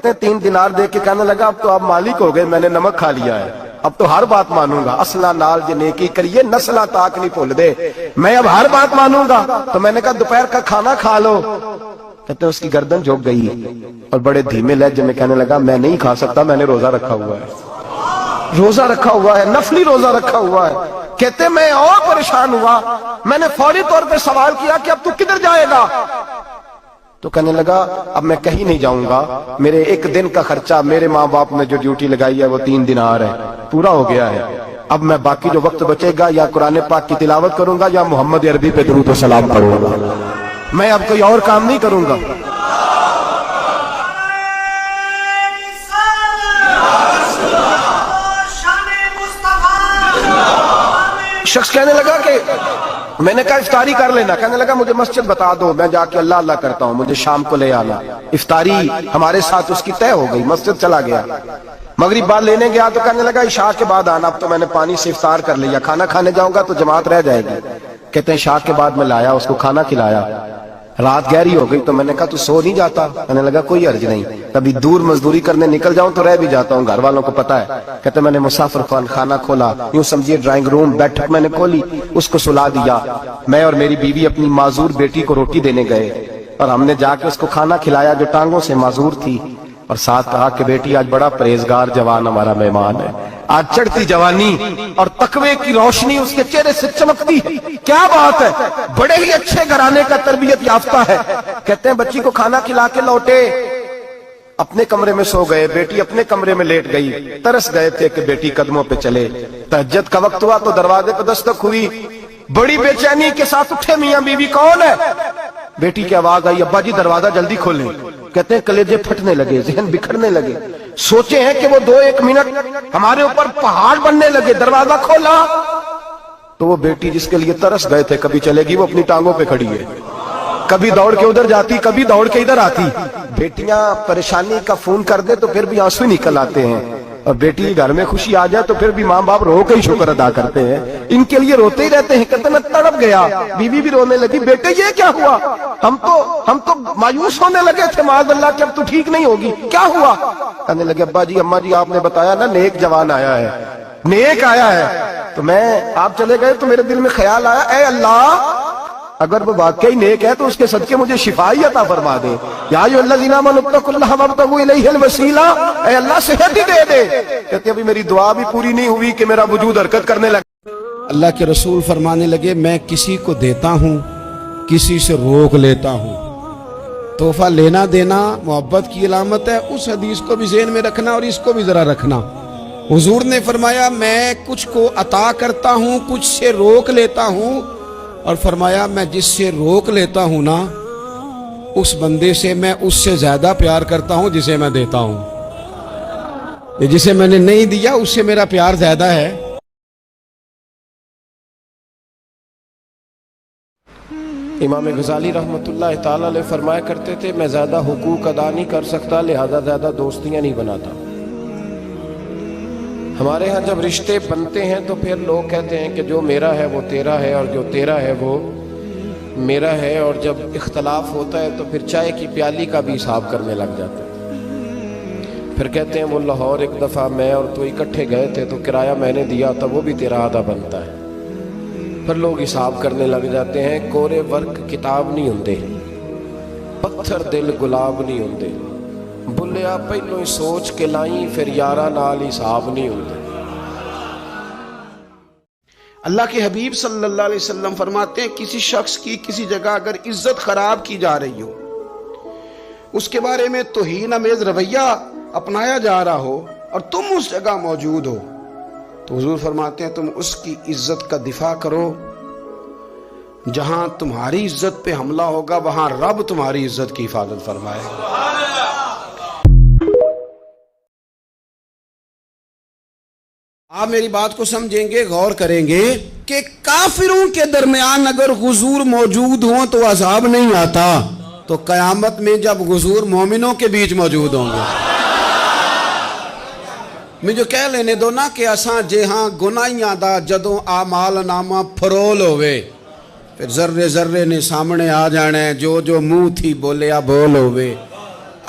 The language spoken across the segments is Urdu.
کہتے ہیں 3 دینار دے کے کہنے لگا اب تو آپ مالک ہو گئے, میں نے نمک کھا لیا ہے, اب تو ہر بات مانوں گا, اصلہ نال جے نیکی کریے نسلہ تاک نہیں بھول دے, میں اب ہر بات مانوں گا. تو میں نے کہا دوپہر کا کھانا کھا لو. کہتے ہیں اس کی گردن جھک گئی اور بڑے دھیمے لہجے میں کہنے لگا میں نہیں کھا سکتا, میں نے روزہ رکھا ہوا ہے, روزہ رکھا ہوا ہے, نفلی روزہ رکھا ہوا ہے. کہتے میں اور پریشان ہوا, میں نے فوری طور پہ سوال کیا کہ اب تو کدھر جائے گا؟ تو کہنے لگا اب میں کہیں نہیں جاؤں گا, میرے 1 دن کا خرچہ میرے ماں باپ نے جو ڈیوٹی لگائی ہے وہ 3 دینار ہے, پورا ہو گیا ہے. اب میں باقی جو وقت بچے گا یا قرآن پاک کی تلاوت کروں گا یا محمد عربی پہ درود و سلام پڑھوں گا, میں اب کوئی اور کام نہیں کروں گا. شخص کہنے لگا کہ میں نے کہا افطاری کر لینا, کہنے لگا مجھے مسجد بتا دو, میں جا کے اللہ اللہ کرتا ہوں, مجھے شام کو لے آنا. افطاری ہمارے ساتھ اس کی طے ہو گئی, مسجد چلا گیا. مغرب بعد لینے گیا تو کہنے لگا عشاء کے بعد آنا, اب تو میں نے پانی سے افطار کر لیا, کھانا کھانے جاؤں گا تو جماعت رہ جائے گی. کہتے ہیں عشاء کے بعد میں لایا, اس کو کھانا کھلایا, رات گہری ہو گئی تو میں نے کہا تو سو نہیں جاتا؟ کہنے لگا کوئی عرض نہیں, کبھی دور مزدوری کرنے نکل جاؤں تو رہ بھی جاتا ہوں, گھر والوں کو پتا ہے. کہتے میں نے مسافر خانہ کھولا, یوں سمجھیے ڈرائنگ روم بیٹھک میں نے کھولی, اس کو سلا دیا. میں اور میری بیوی اپنی معذور بیٹی کو روٹی دینے گئے اور ہم نے جا کے اس کو کھانا کھلایا جو ٹانگوں سے معذور تھی, اور ساتھ کہا کہ بیٹی آج بڑا پرہیزگار جوان ہمارا مہمان ہے, آج چڑھتی جوانی اور تقوی کی روشنی اس کے چہرے سے چمکتی ہے, کیا بات ہے, بڑے ہی اچھے گھرانے کا تربیت یافتہ ہے. کہتے ہیں بچی کو کھانا کھلا کے لوٹے, اپنے کمرے میں سو گئے, بیٹی اپنے کمرے میں لیٹ گئی. ترس گئے تھے کہ بیٹی قدموں پہ چلے. تہجد کا وقت ہوا تو دروازے پہ دستک ہوئی, بڑی بے چینی کے ساتھ اٹھے میاں بیوی, کون ہے؟ بیٹی کی آواز آئی ابا جی دروازہ جلدی کھولیں. کہتے ہیں کلیجے پھٹنے لگے, ذہن بکھرنے لگے, سوچے ہیں کہ وہ 2-1 منٹ ہمارے اوپر پہاڑ بننے لگے. دروازہ کھولا تو وہ بیٹی جس کے لیے ترس گئے تھے کبھی چلے گی, وہ اپنی ٹانگوں پہ کھڑی ہے, کبھی دوڑ کے ادھر جاتی کبھی دوڑ کے ادھر آتی. بیٹیاں پریشانی کا فون کر دے تو پھر بھی آنسو نکل آتے ہیں, اور بیٹی گھر میں خوشی آ جائے تو پھر بھی ماں باپ رو کے ہی شکر ادا کرتے ہیں. ان کے لیے روتے ہی رہتے ہیں. کہتے میں تڑپ گیا, بیوی بھی رونے لگی, بیٹے یہ کیا ہوا؟ ہم تو مایوس ہونے لگے تھے معاذ اللہ کہ اب تو ٹھیک نہیں ہوگی, کیا ہوا؟ کہنے لگے ابا جی اماں جی آپ نے بتایا نا نیک جوان آیا ہے, نیک آیا ہے, تو میں آپ چلے گئے تو میرے دل میں خیال آیا اے اللہ اگر وہ واقعی نیک ہے تو اس کے صدقے مجھے شفائی عطا فرما دے. یا ایھا الذین آمنوا اتقوا اللہ وابتغوا الیہ الوسیلہ, اے اللہ صحت ہی دے دے. کہتے ابھی میری دعا بھی پوری نہیں ہوئی کہ میرا وجود حرکت کرنے لگا. اللہ کے رسول فرمانے لگے میں کسی کو دیتا ہوں کسی سے روک لیتا ہوں. تحفہ لینا دینا محبت کی علامت ہے. اس حدیث کو بھی ذہن میں رکھنا اور اس کو بھی ذرا رکھنا. حضور نے فرمایا میں کچھ کو عطا کرتا ہوں کچھ سے روک لیتا ہوں, اور فرمایا میں جس سے روک لیتا ہوں نا اس بندے سے میں اس سے زیادہ پیار کرتا ہوں جسے میں دیتا ہوں. جسے میں نے نہیں دیا اس سے میرا پیار زیادہ ہے. امام غزالی رحمۃ اللہ تعالی علیہ فرمایا کرتے تھے میں زیادہ حقوق ادا نہیں کر سکتا لہذا زیادہ دوستیاں نہیں بناتا. ہمارے ہاں جب رشتے بنتے ہیں تو پھر لوگ کہتے ہیں کہ جو میرا ہے وہ تیرا ہے اور جو تیرا ہے وہ میرا ہے, اور جب اختلاف ہوتا ہے تو پھر چائے کی پیالی کا بھی حساب کرنے لگ جاتے ہیں. پھر کہتے ہیں وہ لاہور ایک دفعہ میں اور تو اکٹھے گئے تھے تو کرایہ میں نے دیا تھا وہ بھی تیرا آدھا بنتا ہے. پھر لوگ حساب کرنے لگ جاتے ہیں. کورے ورک کتاب نہیں ہوندے, پتھر دل گلاب نہیں ہوندے, بلیا پہلو ہی سوچ کے لائیں پھر یارہ نال حساب نہیں ہوندے. اللہ کے حبیب صلی اللہ علیہ وسلم فرماتے ہیں کسی شخص کی کسی جگہ اگر عزت خراب کی جا رہی ہو, اس کے بارے میں توہین آمیز رویہ اپنایا جا رہا ہو اور تم اس جگہ موجود ہو, تو حضور فرماتے ہیں تم اس کی عزت کا دفاع کرو. جہاں تمہاری عزت پہ حملہ ہوگا وہاں رب تمہاری عزت کی حفاظت فرمائے گا. آپ میری بات کو سمجھیں گے, غور کریں گے کہ کافروں کے درمیان اگر حضور موجود ہوں تو عذاب نہیں آتا, تو قیامت میں جب حضور مومنوں کے بیچ موجود ہوں گے. مجھے کہہ لینے دو نا کہ اساں جے ہاں گناہیاں دا جدوں اعمال نامہ پھرول ہوئے پھر ذرے ذرے نے سامنے آ جانا ہے, جو جو منہ تھی بولیا بول ہوئے.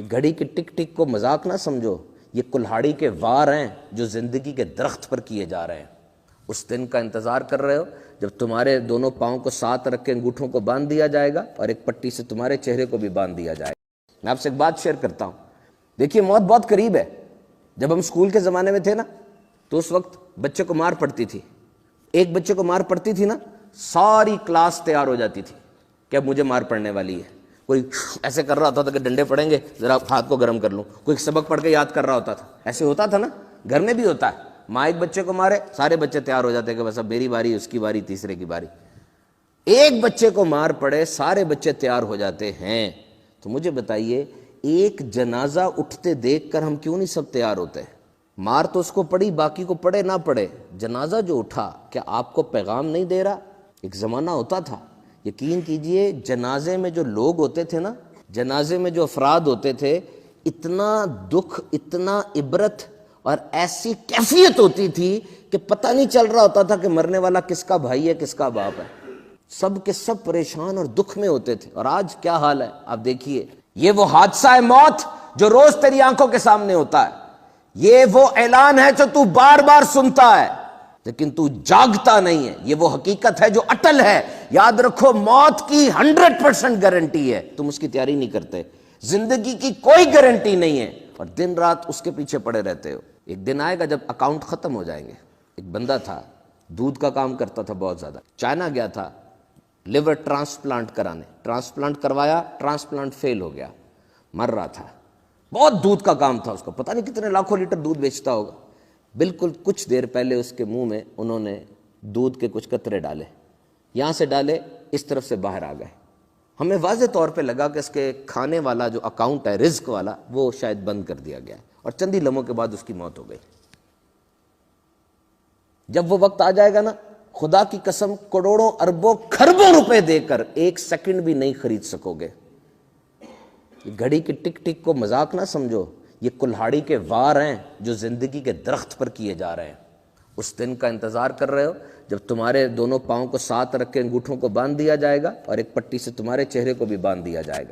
یہ گھڑی کے ٹک ٹک کو مذاق نہ سمجھو، یہ کلہاڑی کے وار ہیں جو زندگی کے درخت پر کیے جا رہے ہیں۔ اس دن کا انتظار کر رہے ہو جب تمہارے دونوں پاؤں کو ساتھ رکھ کے انگوٹھوں کو باندھ دیا جائے گا اور ایک پٹی سے تمہارے چہرے کو بھی باندھ دیا جائے گا۔ میں آپ سے ایک بات شیئر کرتا ہوں، دیکھیے موت بہت قریب ہے۔ جب ہم اسکول کے زمانے میں تھے نا تو اس وقت بچے کو مار پڑتی تھی، ایک بچے کو مار پڑتی تھی نا ساری کلاس تیار ہو جاتی تھی کہ اب مجھے مار پڑنے والی ہے۔ کوئی ایسے کر رہا ہوتا تھا کہ ڈنڈے پڑیں گے ذرا ہاتھ کو گرم کر لوں، کوئی سبق پڑھ کے یاد کر رہا ہوتا تھا، ایسے ہوتا تھا نا، گھر میں بھی ہوتا ہے۔ ماں ایک بچے کو مارے سارے بچے تیار ہو جاتے کہ بس اب میری باری، اس کی باری، تیسرے کی باری۔ ایک بچے کو مار پڑے سارے بچے تیار ہو جاتے ہیں۔ تو مجھے بتائیے ایک جنازہ اٹھتے دیکھ کر ہم کیوں نہیں سب تیار ہوتے؟ مار تو اس کو پڑی، باقی کو پڑے نہ پڑے، جنازہ جو اٹھا کیا آپ کو پیغام نہیں دے رہا؟ ایک زمانہ ہوتا تھا، یقین کیجئے جنازے میں جو لوگ ہوتے تھے نا، جنازے میں جو افراد ہوتے تھے، اتنا دکھ، اتنا عبرت اور ایسی کیفیت ہوتی تھی کہ پتہ نہیں چل رہا ہوتا تھا کہ مرنے والا کس کا بھائی ہے کس کا باپ ہے۔ سب کے سب پریشان اور دکھ میں ہوتے تھے۔ اور آج کیا حال ہے آپ دیکھیے، یہ وہ حادثہ ہے موت جو روز تیری آنکھوں کے سامنے ہوتا ہے، یہ وہ اعلان ہے جو تو بار بار سنتا ہے لیکن تو جاگتا نہیں ہے، یہ وہ حقیقت ہے جو اٹل ہے۔ یاد رکھو موت کی 100% گارنٹی ہے، تم اس کی تیاری نہیں کرتے۔ زندگی کی کوئی گارنٹی نہیں ہے اور دن رات اس کے پیچھے پڑے رہتے ہو۔ ایک دن آئے گا جب اکاؤنٹ ختم ہو جائیں گے۔ ایک بندہ تھا دودھ کا کام کرتا تھا بہت زیادہ، چائنا گیا تھا لیور ٹرانسپلانٹ کرانے، ٹرانسپلانٹ کروایا، ٹرانسپلانٹ فیل ہو گیا، مر رہا تھا۔ بہت دودھ کا کام تھا اس کو، پتہ نہیں کتنے لاکھوں لیٹر دودھ بیچتا ہوگا۔ بالکل کچھ دیر پہلے اس کے منہ میں انہوں نے دودھ کے کچھ قطرے ڈالے، یہاں سے ڈالے اس طرف سے باہر آ گئے۔ ہمیں واضح طور پہ لگا کہ اس کے کھانے والا جو اکاؤنٹ ہے رزق والا وہ شاید بند کر دیا گیا ہے، اور چند ہی لمحوں کے بعد اس کی موت ہو گئی۔ جب وہ وقت آ جائے گا نا، خدا کی قسم کروڑوں اربوں کھربوں روپے دے کر ایک سیکنڈ بھی نہیں خرید سکو گے۔ یہ گھڑی کی ٹک ٹک کو مذاق نہ سمجھو، یہ کلہاڑی کے وار ہیں جو زندگی کے درخت پر کیے جا رہے ہیں۔ اس دن کا انتظار کر رہے ہو جب تمہارے دونوں پاؤں کو ساتھ رکھ کے انگوٹھوں کو باندھ دیا جائے گا اور ایک پٹی سے تمہارے چہرے کو بھی باندھ دیا جائے گا۔